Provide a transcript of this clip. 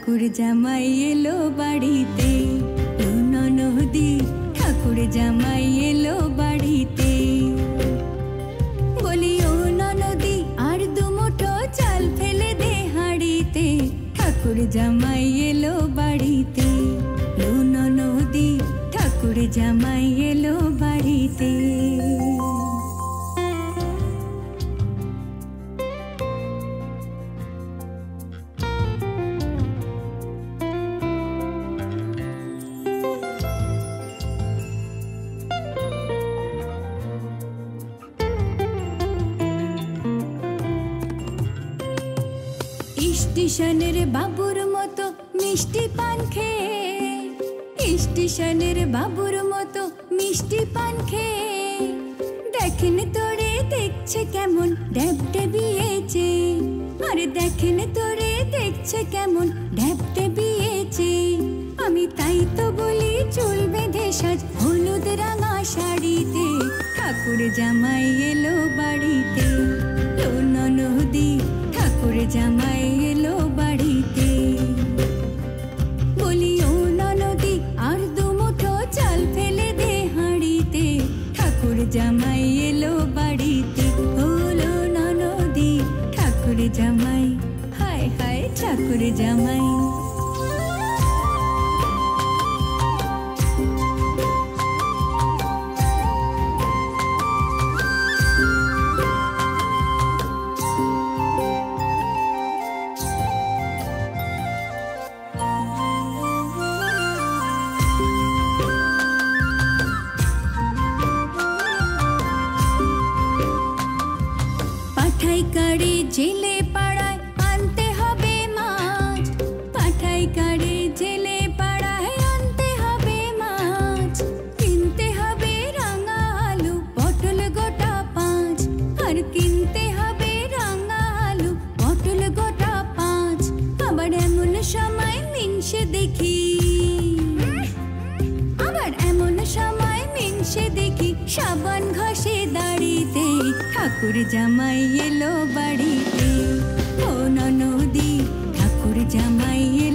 ঠাকুর জামাই এলো বাড়িতে, ও ননদি ঠাকুর জামাই এলো বাড়িতে। বলি ও ননদি আর দুমুঠো চাল ফেলে দে হাঁড়িতে, ঠাকুর জামাই এলো বাড়িতে, ও ননদি ঠাকুর জামাই এলো বাড়িতে। স্টেশনের বাবুর মতো মিষ্টি পান খেয়ে, স্টেশনের বাবুর মতো মিষ্টি পান খেয়ে, দেখেন তোরে দেখছে কেমন ড্যাব ডেবিয়েছে, আরে দেখেন তোরে দেখছে কেমন ড্যাব ডেবিয়েছে। আমি তাই তো বলি চুল বেঁধে সাজ হলুদ রাঙা শাড়িতে, ঠাকুর জামাই এলো বাড়িতে, ও ননদি ঠাকুর জামাই এলো বাড়িতে। বলি ও ননদি আর দুমুঠো চাল ফেলে দে হাঁড়িতে, ঠাকুর জামাই এলো বাড়িতে, হলো ননদি ঠাকুর জামাই, হায় হায় ঠাকুর জামাই। পাঠাই কারে জেলে পাড়ায় আনতে হবে মাছ, পাঠাই কারে জেলে পাড়ায় আনতে হবে মাছ, কিনতে হবে রাঙা আলু পটল গোটা 5, আর কিনতে হবে রাঙা আলু পটল গোটা 5। আবার এমন সময় মিনসে দেখি, আবার এমন সময় মিনসে দেখি সাবান ঘষে দাড়িতে, ঠাকুর জামাই এলো বাড়িতে, ও ননদি ঠাকুর জামাই এলো